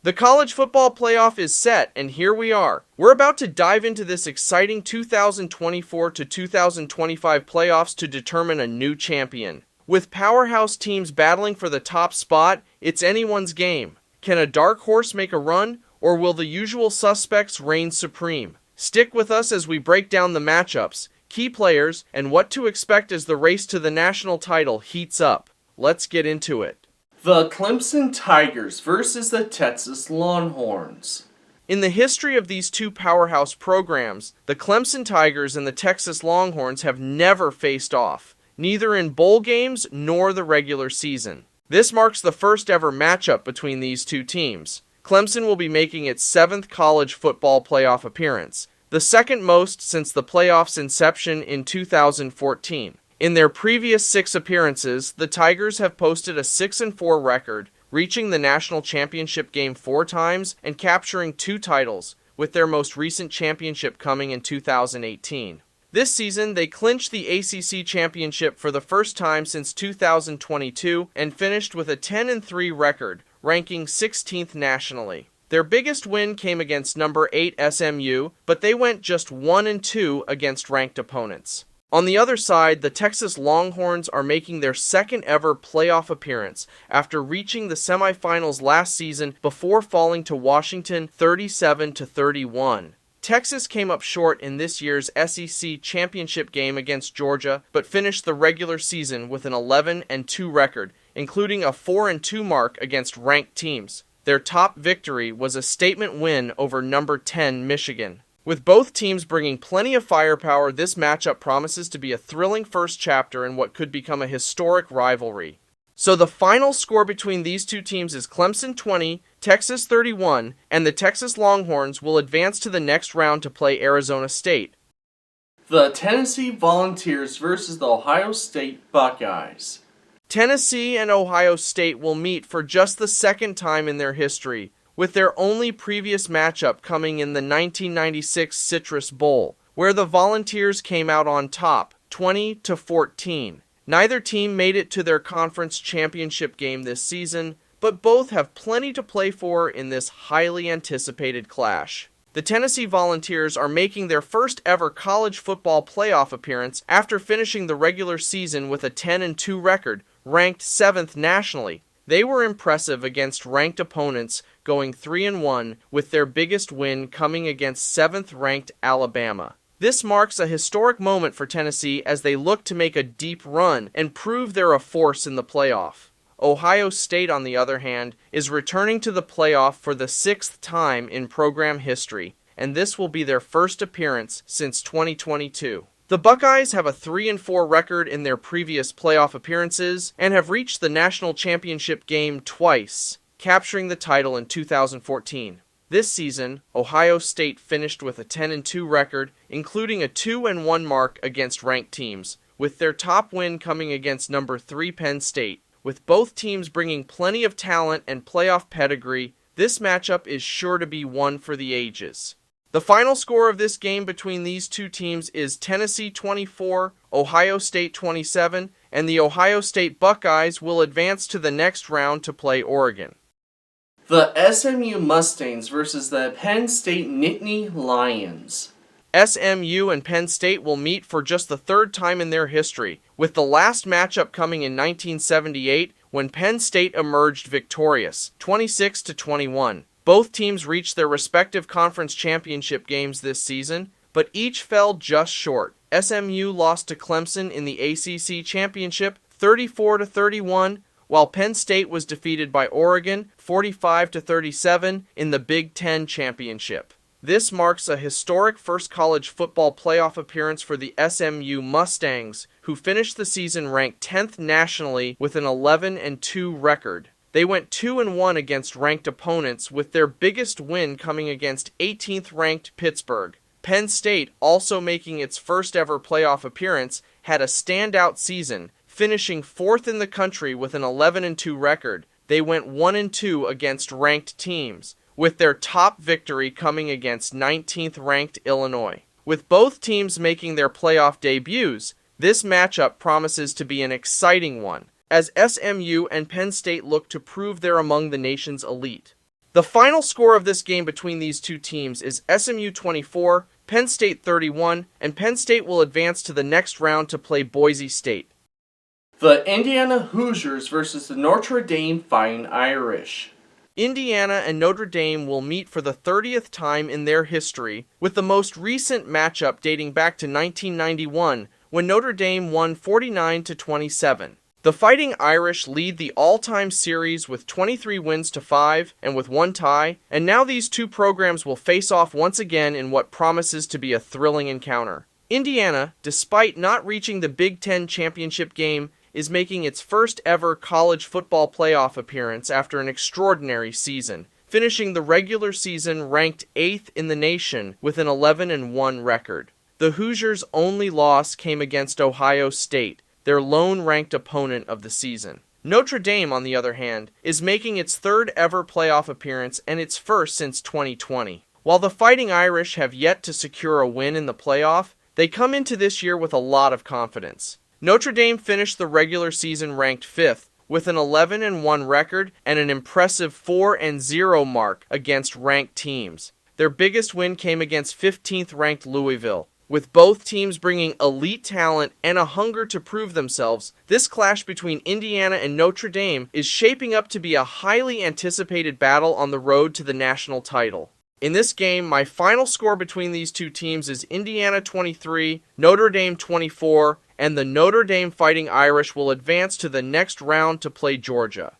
The college football playoff is set, and here we are. We're about to dive into this exciting 2024 to 2025 playoffs to determine a new champion. With powerhouse teams battling for the top spot, it's anyone's game. Can a dark horse make a run, or will the usual suspects reign supreme? Stick with us as we break down the matchups, key players, and what to expect as the race to the national title heats up. Let's get into it. The Clemson Tigers versus the Texas Longhorns. In the history of these two powerhouse programs, the Clemson Tigers and the Texas Longhorns have never faced off, neither in bowl games nor the regular season. This marks the first ever matchup between these two teams. Clemson will be making its 7th college football playoff appearance, the second most since the playoff's inception in 2014. In their previous 6 appearances, the Tigers have posted a 6-4 record, reaching the national championship game 4 times and capturing 2 titles, with their most recent championship coming in 2018. This season, they clinched the ACC championship for the first time since 2022 and finished with a 10-3 record, ranking 16th nationally. Their biggest win came against number 8 SMU, but they went just 1-2 against ranked opponents. On the other side, the Texas Longhorns are making their second ever playoff appearance after reaching the semifinals last season before falling to Washington 37-31. Texas came up short in this year's SEC championship game against Georgia, but finished the regular season with an 11-2 record, including a 4-2 mark against ranked teams. Their top victory was a statement win over number 10 Michigan. With both teams bringing plenty of firepower, this matchup promises to be a thrilling first chapter in what could become a historic rivalry. So the final score between these two teams is Clemson 20, Texas 31, and the Texas Longhorns will advance to the next round to play Arizona State. The Tennessee Volunteers versus the Ohio State Buckeyes. Tennessee and Ohio State will meet for just the second time in their history, with their only previous matchup coming in the 1996 Citrus Bowl, where the Volunteers came out on top, 20-14. Neither team made it to their conference championship game this season, but both have plenty to play for in this highly anticipated clash. The Tennessee Volunteers are making their first ever college football playoff appearance after finishing the regular season with a 10-2 record, ranked 7th nationally. They were impressive against ranked opponents, going 3-1, with their biggest win coming against 7th-ranked Alabama. This marks a historic moment for Tennessee as they look to make a deep run and prove they're a force in the playoff. Ohio State, on the other hand, is returning to the playoff for the 6th time in program history, and this will be their first appearance since 2022. The Buckeyes have a 3-4 record in their previous playoff appearances and have reached the national championship game twice, capturing the title in 2014. This season, Ohio State finished with a 10-2 record, including a 2-1 mark against ranked teams, with their top win coming against number 3 Penn State. With both teams bringing plenty of talent and playoff pedigree, this matchup is sure to be one for the ages. The final score of this game between these two teams is Tennessee 24, Ohio State 27, and the Ohio State Buckeyes will advance to the next round to play Oregon. The SMU Mustangs versus the Penn State Nittany Lions. SMU and Penn State will meet for just the 3rd time in their history, with the last matchup coming in 1978 when Penn State emerged victorious, 26-21. Both teams reached their respective conference championship games this season, but each fell just short. SMU lost to Clemson in the ACC championship 34-31, while Penn State was defeated by Oregon 45-37 in the Big Ten championship. This marks a historic first college football playoff appearance for the SMU Mustangs, who finished the season ranked 10th nationally with an 11-2 record. They went 2-1 against ranked opponents, with their biggest win coming against 18th-ranked Pittsburgh. Penn State, also making its first ever playoff appearance, had a standout season, finishing 4th in the country with an 11-2 record. They went 1-2 against ranked teams, with their top victory coming against 19th-ranked Illinois. With both teams making their playoff debuts, this matchup promises to be an exciting one, as SMU and Penn State look to prove they're among the nation's elite. The final score of this game between these two teams is SMU 24, Penn State 31, and Penn State will advance to the next round to play Boise State. The Indiana Hoosiers versus the Notre Dame Fighting Irish. Indiana and Notre Dame will meet for the 30th time in their history, with the most recent matchup dating back to 1991, when Notre Dame won 49-27. The Fighting Irish lead the all-time series with 23 wins to 5 and with 1 tie, and now these two programs will face off once again in what promises to be a thrilling encounter. Indiana, despite not reaching the Big Ten championship game, is making its first ever college football playoff appearance after an extraordinary season, finishing the regular season ranked 8th in the nation with an 11-1 record. The Hoosiers' only loss came against Ohio State, their lone ranked opponent of the season. Notre Dame, on the other hand, is making its third ever playoff appearance and its first since 2020. While the Fighting Irish have yet to secure a win in the playoff, they come into this year with a lot of confidence. Notre Dame finished the regular season ranked 5th, with an 11-1 record and an impressive 4-0 mark against ranked teams. Their biggest win came against 15th ranked Louisville. With both teams bringing elite talent and a hunger to prove themselves, this clash between Indiana and Notre Dame is shaping up to be a highly anticipated battle on the road to the national title. In this game, my final score between these two teams is Indiana 23, Notre Dame 24, and the Notre Dame Fighting Irish will advance to the next round to play Georgia.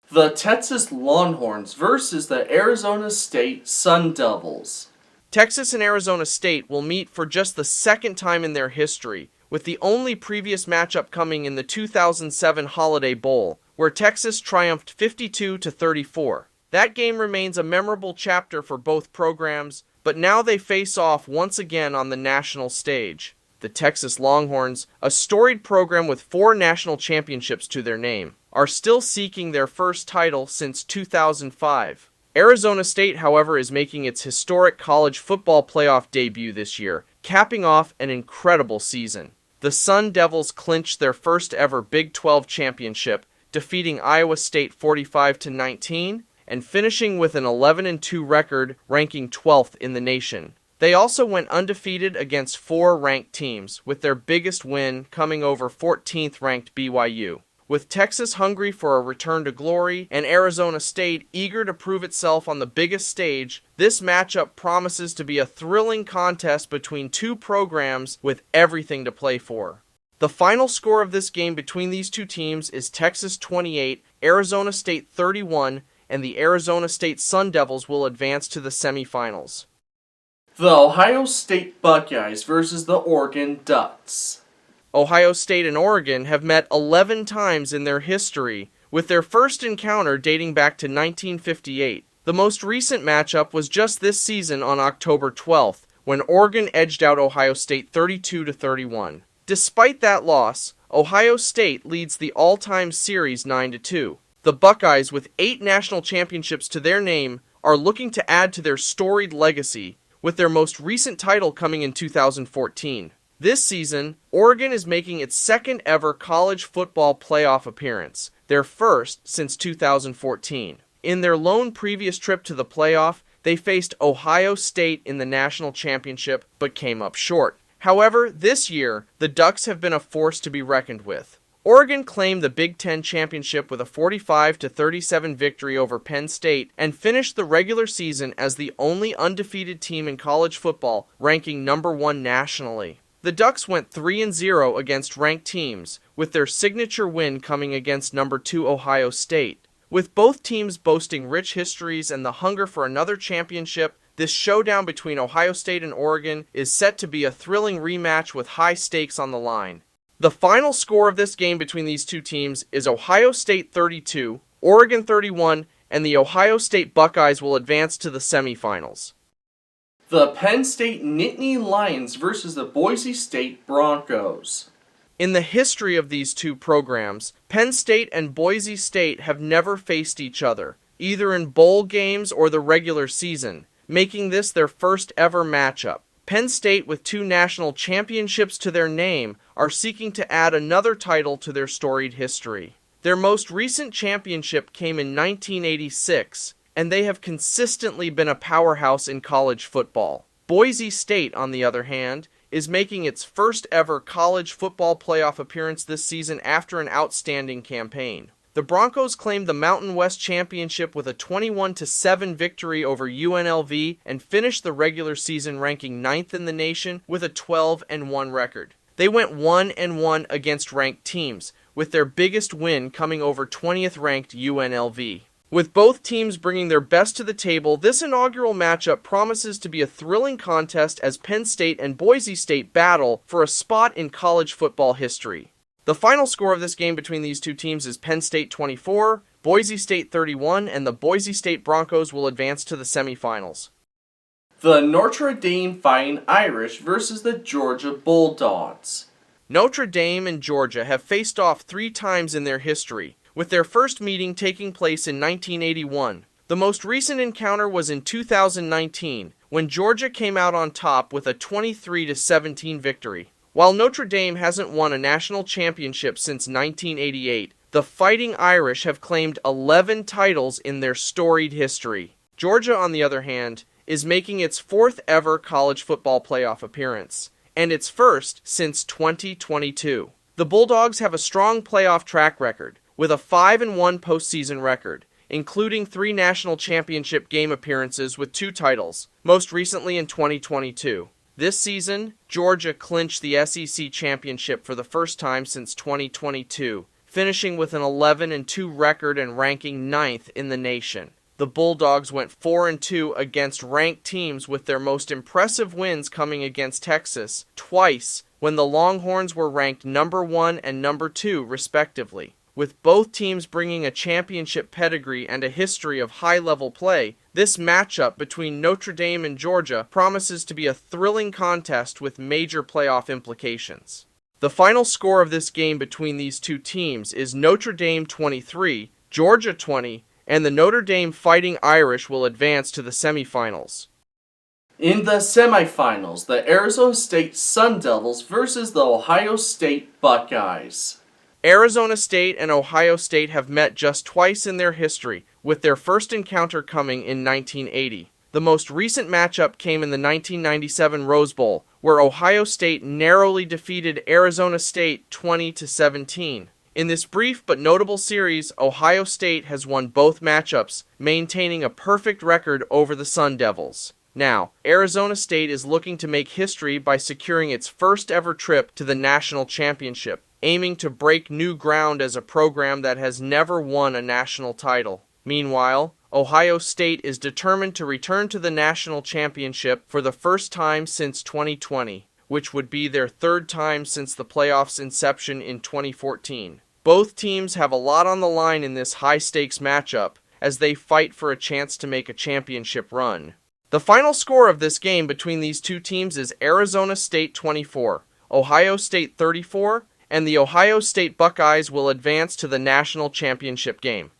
The Texas Longhorns versus the Arizona State Sun Devils. Texas and Arizona State will meet for just the second time in their history, with the only previous matchup coming in the 2007 Holiday Bowl, where Texas triumphed 52-34. That game remains a memorable chapter for both programs, but now they face off once again on the national stage. The Texas Longhorns, a storied program with 4 national championships to their name, are still seeking their first title since 2005. Arizona State, however, is making its historic college football playoff debut this year, capping off an incredible season. The Sun Devils clinched their first ever Big 12 championship, defeating Iowa State 45-19 and finishing with an 11-2 record, ranking 12th in the nation. They also went undefeated against 4 ranked teams, with their biggest win coming over 14th ranked BYU. With Texas hungry for a return to glory and Arizona State eager to prove itself on the biggest stage, this matchup promises to be a thrilling contest between two programs with everything to play for. The final score of this game between these two teams is Texas 28, Arizona State 31, and the Arizona State Sun Devils will advance to the semifinals. The Ohio State Buckeyes versus the Oregon Ducks. Ohio State and Oregon have met 11 times in their history, with their first encounter dating back to 1958. The most recent matchup was just this season on October 12th, when Oregon edged out Ohio State 32-31. Despite that loss, Ohio State leads the all-time series 9-2. The Buckeyes, with 8 national championships to their name, are looking to add to their storied legacy, with their most recent title coming in 2014. This season, Oregon is making its second ever college football playoff appearance, their first since 2014. In their lone previous trip to the playoff, they faced Ohio State in the national championship but came up short. However, this year, the Ducks have been a force to be reckoned with. Oregon claimed the Big Ten championship with a 45-37 victory over Penn State and finished the regular season as the only undefeated team in college football, ranking number 1 nationally. The Ducks went 3-0 against ranked teams, with their signature win coming against number 2 Ohio State. With both teams boasting rich histories and the hunger for another championship, this showdown between Ohio State and Oregon is set to be a thrilling rematch with high stakes on the line. The final score of this game between these two teams is Ohio State 32, Oregon 31, and the Ohio State Buckeyes will advance to the semifinals. The Penn State Nittany Lions versus the Boise State Broncos. In the history of these two programs, Penn State and Boise State have never faced each other, either in bowl games or the regular season, making this their first ever matchup. Penn State, with 2 national championships to their name, are seeking to add another title to their storied history. Their most recent championship came in 1986, and they have consistently been a powerhouse in college football. Boise State, on the other hand, is making its first ever college football playoff appearance this season after an outstanding campaign. The Broncos claimed the Mountain West Championship with a 21-7 victory over UNLV and finished the regular season ranking 9th in the nation with a 12-1 record. They went 1-1 against ranked teams, with their biggest win coming over 20th-ranked UNLV. With both teams bringing their best to the table, this inaugural matchup promises to be a thrilling contest as Penn State and Boise State battle for a spot in college football history. The final score of this game between these two teams is Penn State 24, Boise State 31, and the Boise State Broncos will advance to the semifinals. The Notre Dame Fighting Irish versus the Georgia Bulldogs. Notre Dame and Georgia have faced off 3 times in their history, with their first meeting taking place in 1981. The most recent encounter was in 2019, when Georgia came out on top with a 23-17 victory. While Notre Dame hasn't won a national championship since 1988, the Fighting Irish have claimed 11 titles in their storied history. Georgia, on the other hand, is making its 4th ever college football playoff appearance, and its first since 2022. The Bulldogs have a strong playoff track record, with a 5-1 postseason record, including 3 national championship game appearances with 2 titles, most recently in 2022. This season, Georgia clinched the SEC championship for the first time since 2022, finishing with an 11-2 record and ranking 9th in the nation. The Bulldogs went 4-2 against ranked teams, with their most impressive wins coming against Texas twice when the Longhorns were ranked number 1 and number 2 respectively. With both teams bringing a championship pedigree and a history of high-level play, this matchup between Notre Dame and Georgia promises to be a thrilling contest with major playoff implications. The final score of this game between these two teams is Notre Dame 23, Georgia 20, and the Notre Dame Fighting Irish will advance to the semifinals. In the semifinals, the Arizona State Sun Devils versus the Ohio State Buckeyes. Arizona State and Ohio State have met just twice in their history, with their first encounter coming in 1980. The most recent matchup came in the 1997 Rose Bowl, where Ohio State narrowly defeated Arizona State 20-17. In this brief but notable series, Ohio State has won both matchups, maintaining a perfect record over the Sun Devils. Now, Arizona State is looking to make history by securing its first ever trip to the national championship, aiming to break new ground as a program that has never won a national title. Meanwhile, Ohio State is determined to return to the national championship for the first time since 2020, which would be their 3rd time since the playoffs' inception in 2014. Both teams have a lot on the line in this high-stakes matchup as they fight for a chance to make a championship run. The final score of this game between these two teams is Arizona State 24, Ohio State 34, and the Ohio State Buckeyes will advance to the national championship game.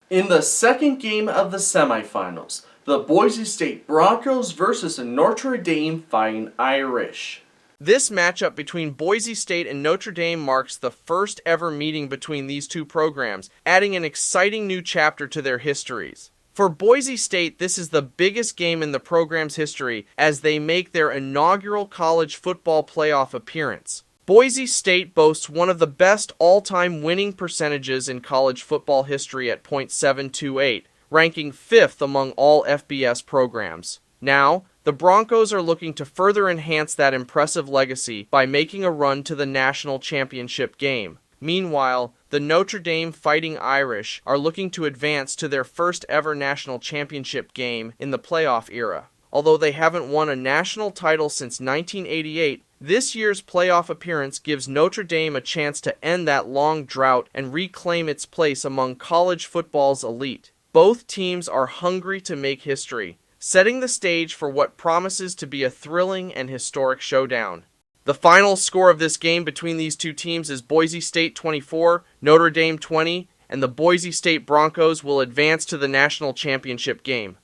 In the second game of the semifinals, the Boise State Broncos versus the Notre Dame Fighting Irish. This matchup between Boise State and Notre Dame marks the first ever meeting between these two programs, adding an exciting new chapter to their histories. For Boise State, this is the biggest game in the program's history as they make their inaugural college football playoff appearance. Boise State boasts one of the best all-time winning percentages in college football history at .728, ranking 5th among all FBS programs. Now, the Broncos are looking to further enhance that impressive legacy by making a run to the national championship game. Meanwhile, the Notre Dame Fighting Irish are looking to advance to their first ever national championship game in the playoff era. Although they haven't won a national title since 1988, this year's playoff appearance gives Notre Dame a chance to end that long drought and reclaim its place among college football's elite. Both teams are hungry to make history, setting the stage for what promises to be a thrilling and historic showdown. The final score of this game between these two teams is Boise State 24, Notre Dame 20, and the Boise State Broncos will advance to the national championship game.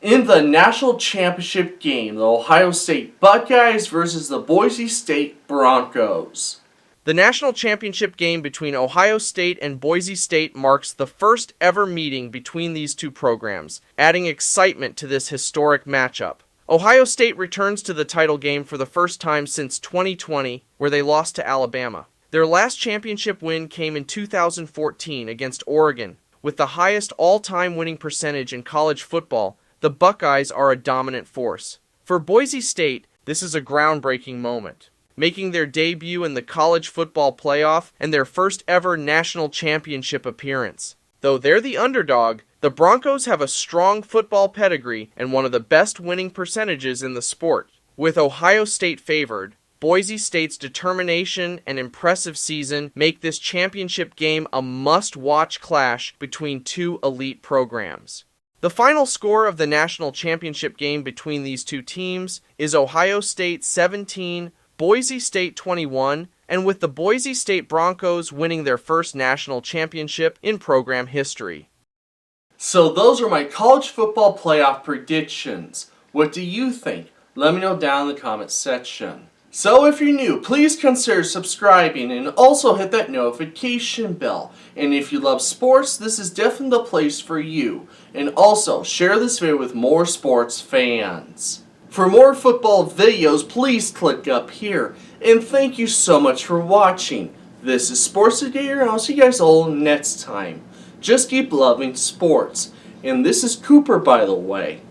In the national championship game, the Ohio State Buckeyes versus the Boise State Broncos. The national championship game between Ohio State and Boise State marks the first ever meeting between these two programs, adding excitement to this historic matchup. Ohio State returns to the title game for the first time since 2020, where they lost to Alabama. Their last championship win came in 2014 against Oregon. With the highest all-time winning percentage in college football, the Buckeyes are a dominant force. For Boise State, this is a groundbreaking moment, making their debut in the college football playoff and their first ever national championship appearance. Though they're the underdog, the Broncos have a strong football pedigree and one of the best winning percentages in the sport. With Ohio State favored, Boise State's determination and impressive season make this championship game a must-watch clash between two elite programs. The final score of the national championship game between these two teams is Ohio State 17, Boise State 21, and with the Boise State Broncos winning their first national championship in program history. So those are my college football playoff predictions. What do you think? Let me know down in the comments section. So if you're new, please consider subscribing and also hit that notification bell. And if you love sports, this is definitely the place for you. And also, share this video with more sports fans. For more football videos, please click up here. And thank you so much for watching. This is Sports Educator, and I'll see you guys all next time. Just keep loving sports. And this is Cooper, by the way.